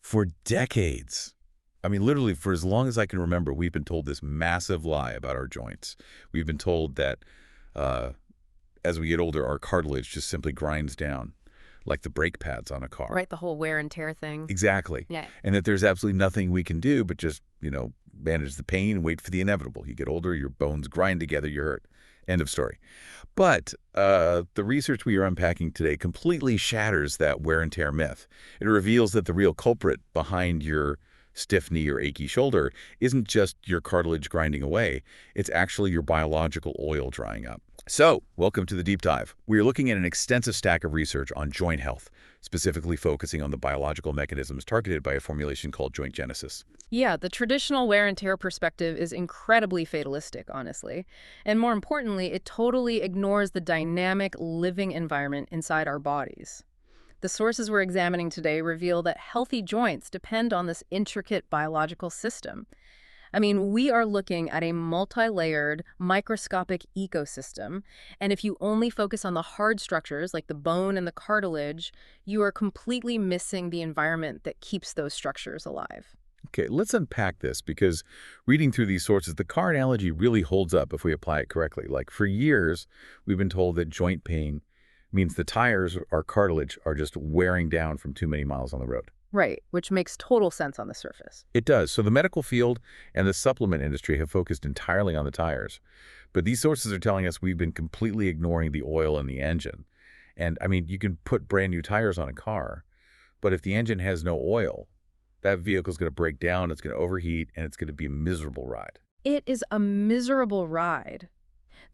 For decades, I mean, literally for as long as I can remember, we've been told this massive lie about our joints. We've been told that uh, as we get older, our cartilage just simply grinds down, like the brake pads on a car. Right, the whole wear and tear thing. Exactly. Yeah. And that there's absolutely nothing we can do but just, manage the pain and wait for the inevitable. You get older, your bones grind together, you hurt. End of story. But the research we are unpacking today completely shatters that wear and tear myth. It reveals that the real culprit behind your stiff knee or achy shoulder isn't just your cartilage grinding away. It's actually your biological oil drying up. So, welcome to the deep dive. We are looking at an extensive stack of research on joint health, specifically focusing on the biological mechanisms targeted by a formulation called joint genesis. Yeah, the traditional wear and tear perspective is incredibly fatalistic, honestly. And more importantly, it totally ignores the dynamic living environment inside our bodies. The sources we're examining today reveal that healthy joints depend on this intricate biological system. I mean, we are looking at a multi-layered, microscopic ecosystem, and if you only focus on the hard structures like the bone and the cartilage, you are completely missing the environment that keeps those structures alive. Okay, let's unpack this because reading through these sources, the car analogy really holds up if we apply it correctly. Like for years, we've been told that joint pain means the tires, our cartilage, are just wearing down from too many miles on the road. Right, which makes total sense on the surface. It does. So the medical field and the supplement industry have focused entirely on the tires. But these sources are telling us we've been completely ignoring the oil in the engine. And I mean, you can put brand new tires on a car, but if the engine has no oil, that vehicle's going to break down, it's going to overheat, and it's going to be a miserable ride. It is a miserable ride.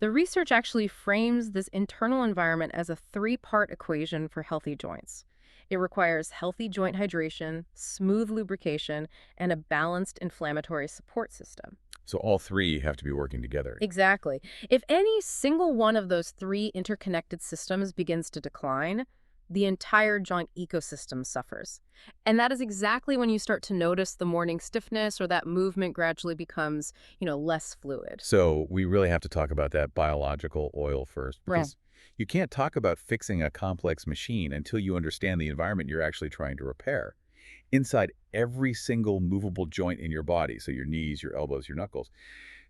The research actually frames this internal environment as a three-part equation for healthy joints. It requires healthy joint hydration, smooth lubrication, and a balanced inflammatory support system. So all three have to be working together. Exactly. If any single one of those three interconnected systems begins to decline, the entire joint ecosystem suffers. And that is exactly when you start to notice the morning stiffness or that movement gradually becomes, less fluid. So we really have to talk about that biological oil first, Right. because you can't talk about fixing a complex machine until you understand the environment you're actually trying to repair. Inside every single movable joint in your body, so your knees, your elbows, your knuckles,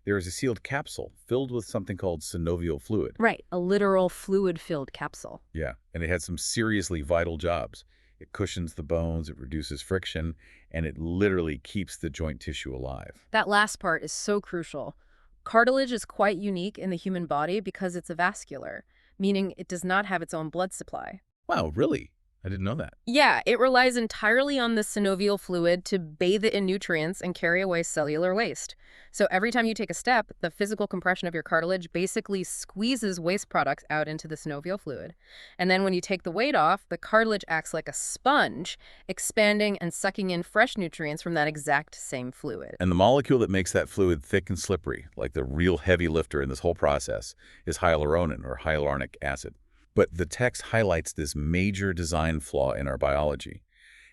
there is a sealed capsule filled with something called synovial fluid. Right, a literal fluid-filled capsule. Yeah, and it has some seriously vital jobs. It cushions the bones, it reduces friction, and it literally keeps the joint tissue alive. That last part is so crucial. Cartilage is quite unique in the human body because it's avascular, meaning it does not have its own blood supply. Wow, really? I didn't know that. Yeah, it relies entirely on the synovial fluid to bathe it in nutrients and carry away cellular waste. So every time you take a step, the physical compression of your cartilage basically squeezes waste products out into the synovial fluid. And then when you take the weight off, the cartilage acts like a sponge, expanding and sucking in fresh nutrients from that exact same fluid. And the molecule that makes that fluid thick and slippery, like the real heavy lifter in this whole process, is hyaluronan or hyaluronic acid. But the text highlights this major design flaw in our biology.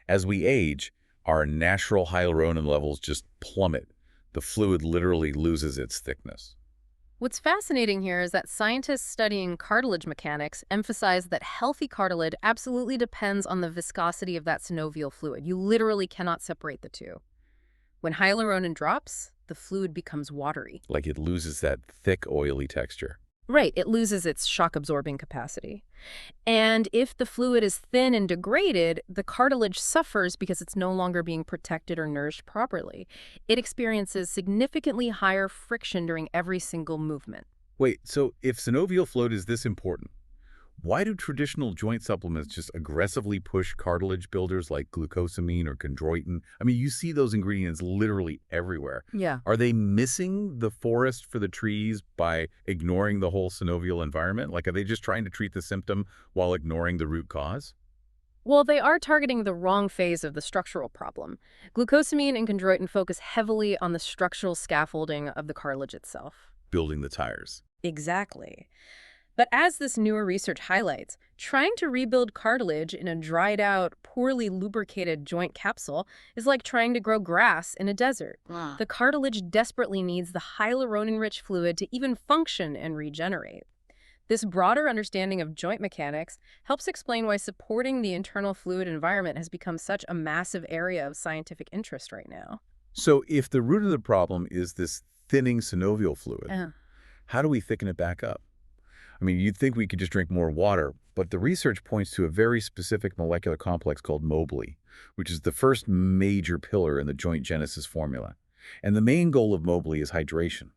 As we age, our natural hyaluronan levels just plummet. The fluid literally loses its thickness. What's fascinating here is that scientists studying cartilage mechanics emphasize that healthy cartilage absolutely depends on the viscosity of that synovial fluid. You literally cannot separate the two. When hyaluronan drops, the fluid becomes watery. Like it loses that thick, oily texture. Right, it loses its shock-absorbing capacity. And if the fluid is thin and degraded, the cartilage suffers because it's no longer being protected or nourished properly. It experiences significantly higher friction during every single movement. Wait, so if synovial fluid is this important, why do traditional joint supplements just aggressively push cartilage builders like glucosamine or chondroitin? I mean, you see those ingredients literally everywhere. Yeah. Are they missing the forest for the trees by ignoring the whole synovial environment? Like, are they just trying to treat the symptom while ignoring the root cause? Well, they are targeting the wrong phase of the structural problem. Glucosamine and chondroitin focus heavily on the structural scaffolding of the cartilage itself. Building the tires. Exactly. But as this newer research highlights, trying to rebuild cartilage in a dried-out, poorly lubricated joint capsule is like trying to grow grass in a desert. The cartilage desperately needs the hyaluronan-rich fluid to even function and regenerate. This broader understanding of joint mechanics helps explain why supporting the internal fluid environment has become such a massive area of scientific interest right now. So if the root of the problem is this thinning synovial fluid, Uh, how do we thicken it back up? I mean, you'd think we could just drink more water, but the research points to a very specific molecular complex called Mobilee, which is the first major pillar in the joint genesis formula. And the main goal of Mobilee is hydration.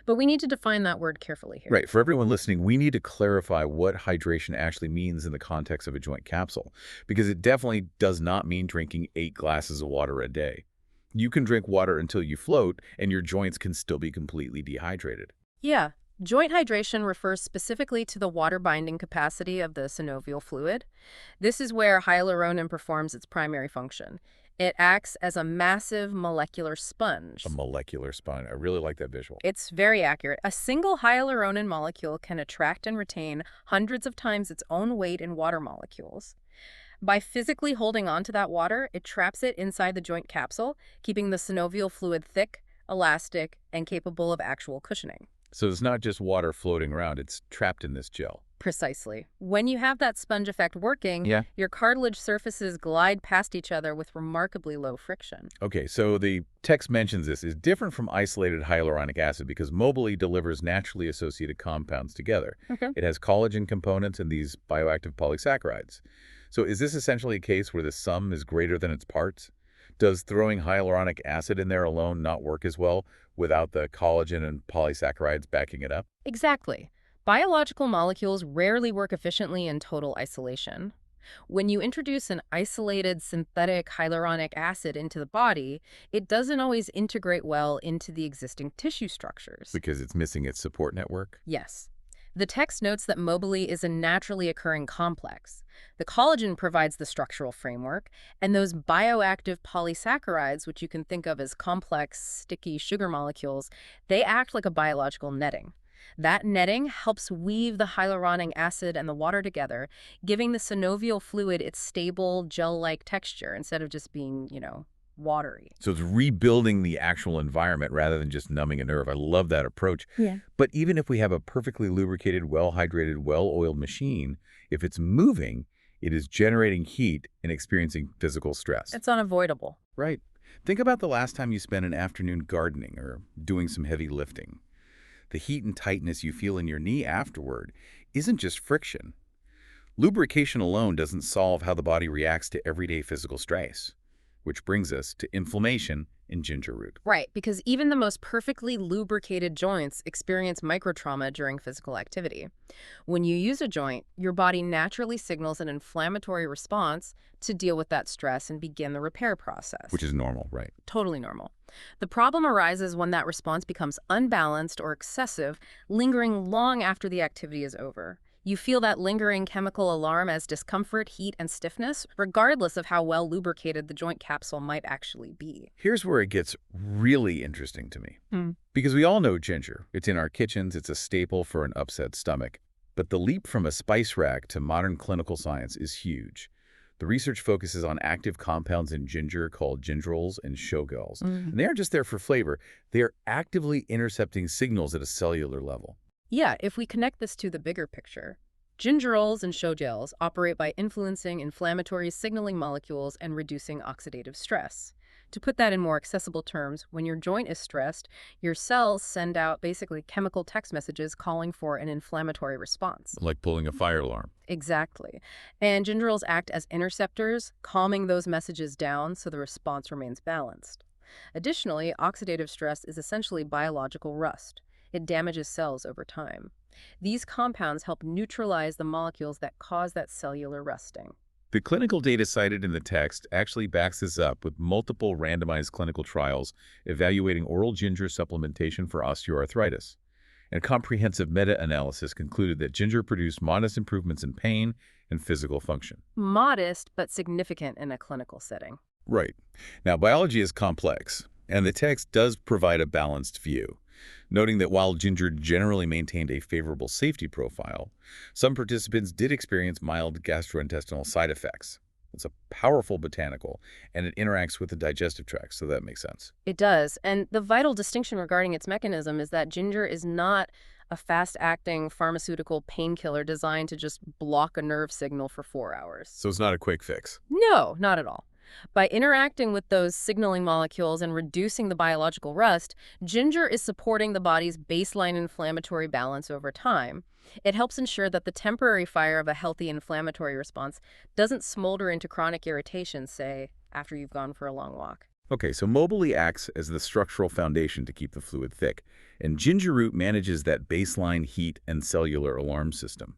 but we need to define that word carefully here. Right. For everyone listening, we need to clarify what hydration actually means in the context of a joint capsule, because it definitely does not mean drinking 8 glasses of water a day. You can drink water until you float, and your joints can still be completely dehydrated. Yeah. Joint hydration refers specifically to the water binding capacity of the synovial fluid. This is where hyaluronan performs its primary function. It acts as a massive molecular sponge. A molecular sponge. I really like that visual. It's very accurate. A single hyaluronan molecule can attract and retain hundreds of times its own weight in water molecules. By physically holding on to that water, it traps it inside the joint capsule, keeping the synovial fluid thick, elastic, and capable of actual cushioning. So it's not just water floating around, it's trapped in this gel. Precisely. When you have that sponge effect working, Yeah. your cartilage surfaces glide past each other with remarkably low friction. Okay, so the text mentions this is different from isolated hyaluronic acid because Mobilee delivers naturally associated compounds together. Okay. It has collagen components and these bioactive polysaccharides. So is this essentially a case where the sum is greater than its parts? Does throwing hyaluronic acid in there alone not work as well without the collagen and polysaccharides backing it up? Exactly. Biological molecules rarely work efficiently in total isolation. When you introduce an isolated synthetic hyaluronic acid into the body, it doesn't always integrate well into the existing tissue structures. Because it's missing its support network? Yes. The text notes that Mobilee is a naturally occurring complex. The collagen provides the structural framework, and those bioactive polysaccharides, which you can think of as complex, sticky sugar molecules, they act like a biological netting. That netting helps weave the hyaluronic acid and the water together, giving the synovial fluid its stable, gel-like texture instead of just being, watery. So it's rebuilding the actual environment rather than just numbing a nerve. I love that approach. Yeah. But even if we have a perfectly lubricated, well-hydrated, well-oiled machine, if it's moving, it is generating heat and experiencing physical stress. It's unavoidable. Right. Think about the last time you spent an afternoon gardening or doing some heavy lifting. The heat and tightness you feel in your knee afterward isn't just friction. Lubrication alone doesn't solve how the body reacts to everyday physical stress, which brings us to inflammation and ginger root. Right, because even the most perfectly lubricated joints experience microtrauma during physical activity. When you use a joint, your body naturally signals an inflammatory response to deal with that stress and begin the repair process. Which is normal, right? Totally normal. The problem arises when that response becomes unbalanced or excessive, lingering long after the activity is over. You feel that lingering chemical alarm as discomfort, heat, and stiffness, regardless of how well lubricated the joint capsule might actually be. Here's where it gets really interesting to me. Because we all know ginger. It's in our kitchens. It's a staple for an upset stomach. But the leap from a spice rack to modern clinical science is huge. The research focuses on active compounds in ginger called gingerols and shogals. And they aren't just there for flavor. They are actively intercepting signals at a cellular level. Yeah, if we connect this to the bigger picture, gingerols and shogals operate by influencing inflammatory signaling molecules and reducing oxidative stress. To put that in more accessible terms, when your joint is stressed, your cells send out basically chemical text messages calling for an inflammatory response. Like pulling a fire alarm. Exactly. And gingerols act as interceptors, calming those messages down so the response remains balanced. Additionally, oxidative stress is essentially biological rust. It damages cells over time. These compounds help neutralize the molecules that cause that cellular rusting. The clinical data cited in the text actually backs this up with multiple randomized clinical trials evaluating oral ginger supplementation for osteoarthritis. And comprehensive meta-analysis concluded that ginger produced modest improvements in pain and physical function. Modest, but significant in a clinical setting. Right. Now, biology is complex, and the text does provide a balanced view, noting that while ginger generally maintained a favorable safety profile, some participants did experience mild gastrointestinal side effects. It's a powerful botanical, and it interacts with the digestive tract, so that makes sense. It does. And the vital distinction regarding its mechanism is that ginger is not a fast-acting pharmaceutical painkiller designed to just block a nerve signal for 4 hours. So it's not a quick fix. No, not at all. By interacting with those signaling molecules and reducing the biological rust, ginger is supporting the body's baseline inflammatory balance over time. It helps ensure that the temporary fire of a healthy inflammatory response doesn't smolder into chronic irritation, say, after you've gone for a long walk. Okay, so Mobilee acts as the structural foundation to keep the fluid thick, and ginger root manages that baseline heat and cellular alarm system.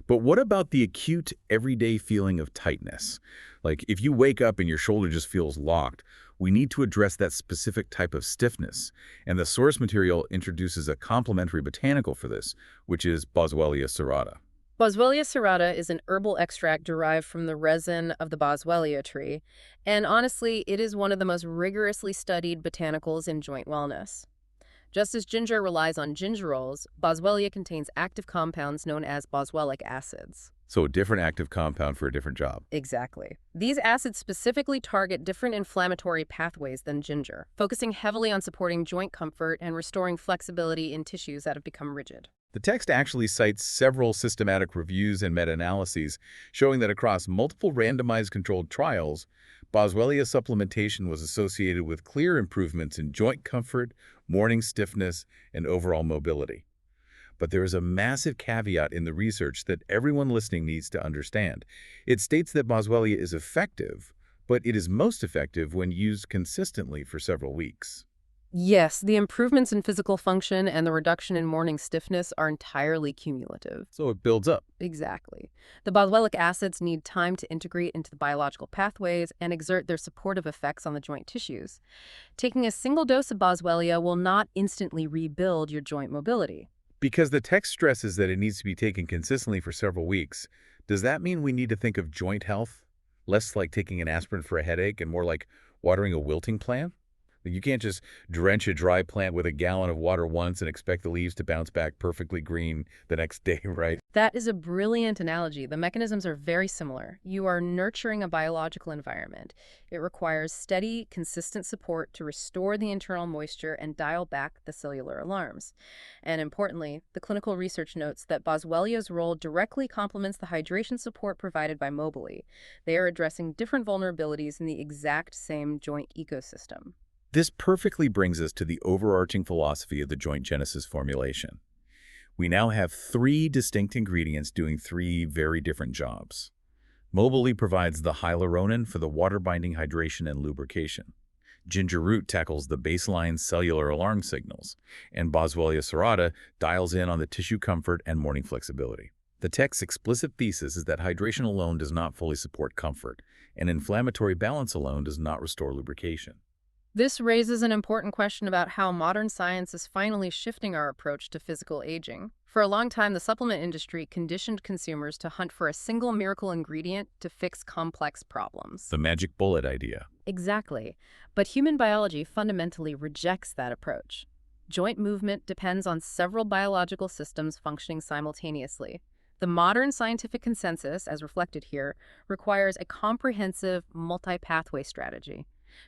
But what about the acute, everyday feeling of tightness? Like if you wake up and your shoulder just feels locked, we need to address that specific type of stiffness. And the source material introduces a complementary botanical for this, which is Boswellia serrata. Boswellia serrata is an herbal extract derived from the resin of the Boswellia tree, and honestly, it is one of the most rigorously studied botanicals in joint wellness. Just as ginger relies on gingerols, Boswellia contains active compounds known as boswellic acids. So a different active compound for a different job. Exactly. These acids specifically target different inflammatory pathways than ginger, focusing heavily on supporting joint comfort and restoring flexibility in tissues that have become rigid. The text actually cites several systematic reviews and meta-analyses showing that across multiple randomized controlled trials, Boswellia supplementation was associated with clear improvements in joint comfort, morning stiffness, and overall mobility. But there is a massive caveat in the research that everyone listening needs to understand. It states that Boswellia is effective, but it is most effective when used consistently for several weeks. Yes, the improvements in physical function and the reduction in morning stiffness are entirely cumulative. So it builds up. Exactly. The boswellic acids need time to integrate into the biological pathways and exert their supportive effects on the joint tissues. Taking a single dose of Boswellia will not instantly rebuild your joint mobility. Because the text stresses that it needs to be taken consistently for several weeks, does that mean we need to think of joint health? Less like taking an aspirin for a headache and more like watering a wilting plant? You can't just drench a dry plant with a gallon of water once and expect the leaves to bounce back perfectly green the next day, right? That is a brilliant analogy. The mechanisms are very similar. You are nurturing a biological environment. It requires steady, consistent support to restore the internal moisture and dial back the cellular alarms. And importantly, the clinical research notes that Boswellia's role directly complements the hydration support provided by Mobilee. They are addressing different vulnerabilities in the exact same joint ecosystem. This perfectly brings us to the overarching philosophy of the joint genesis formulation. We now have 3 distinct ingredients doing 3 very different jobs. Mobilee provides the hyaluronan for the water-binding hydration and lubrication. Ginger root tackles the baseline cellular alarm signals, and Boswellia serrata dials in on the tissue comfort and morning flexibility. The text's explicit thesis is that hydration alone does not fully support comfort, and inflammatory balance alone does not restore lubrication. This raises an important question about how modern science is finally shifting our approach to physical aging. For a long time, the supplement industry conditioned consumers to hunt for a single miracle ingredient to fix complex problems. The magic bullet idea. Exactly. But human biology fundamentally rejects that approach. Joint movement depends on several biological systems functioning simultaneously. The modern scientific consensus, as reflected here, requires a comprehensive multi-pathway strategy.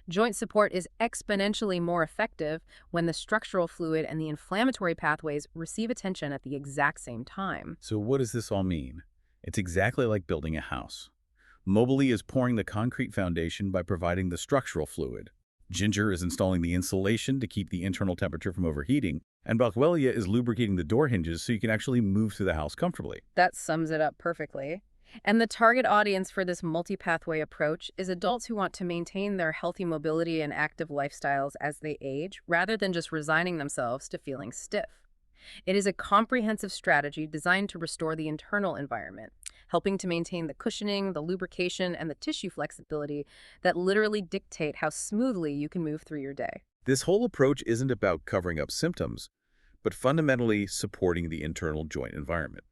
Joint support is exponentially more effective when the structural fluid and the inflammatory pathways receive attention at the exact same time. So what does this all mean? It's exactly like building a house. Mobilee is pouring the concrete foundation by providing the structural fluid. Ginger is installing the insulation to keep the internal temperature from overheating, and Boswellia is lubricating the door hinges so you can actually move through the house comfortably. That sums it up perfectly. And the target audience for this multi-pathway approach is adults who want to maintain their healthy mobility and active lifestyles as they age, rather than just resigning themselves to feeling stiff. It is a comprehensive strategy designed to restore the internal environment, helping to maintain the cushioning, the lubrication, and the tissue flexibility that literally dictate how smoothly you can move through your day. This whole approach isn't about covering up symptoms, but fundamentally supporting the internal joint environment.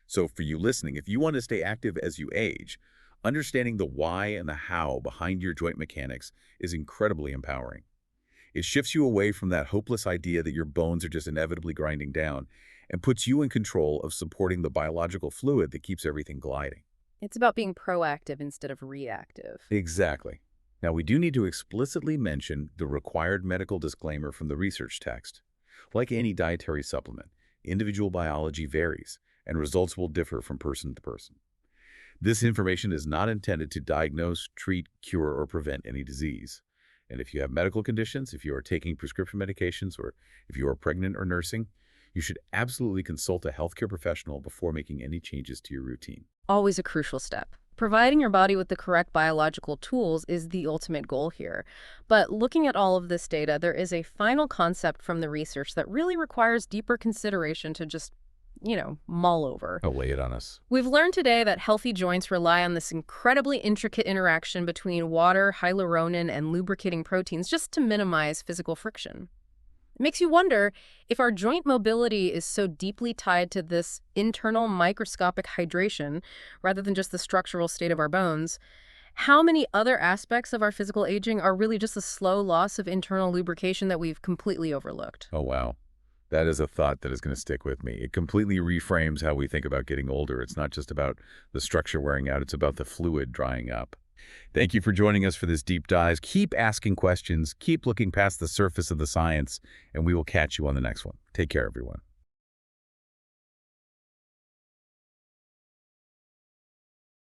So for you listening, if you want to stay active as you age, understanding the why and the how behind your joint mechanics is incredibly empowering. It shifts you away from that hopeless idea that your bones are just inevitably grinding down and puts you in control of supporting the biological fluid that keeps everything gliding. It's about being proactive instead of reactive. Exactly. Now, we do need to explicitly mention the required medical disclaimer from the research text. Like any dietary supplement, individual biology varies, and results will differ from person to person. This information is not intended to diagnose, treat, cure, or prevent any disease. And if you have medical conditions, if you are taking prescription medications, or if you are pregnant or nursing, you should absolutely consult a healthcare professional before making any changes to your routine. Always a crucial step. Providing your body with the correct biological tools is the ultimate goal here. But looking at all of this data, there is a final concept from the research that really requires deeper consideration to just, mull over. Oh, lay it on us. We've learned today that healthy joints rely on this incredibly intricate interaction between water, hyaluronan, and lubricating proteins just to minimize physical friction. It makes you wonder if our joint mobility is so deeply tied to this internal microscopic hydration rather than just the structural state of our bones. How many other aspects of our physical aging are really just a slow loss of internal lubrication that we've completely overlooked? Oh, wow. That is a thought that is going to stick with me. It completely reframes how we think about getting older. It's not just about the structure wearing out. It's about the fluid drying up. Thank you for joining us for this deep dive. Keep asking questions, keep looking past the surface of the science, and we will catch you on the next one. Take care, everyone.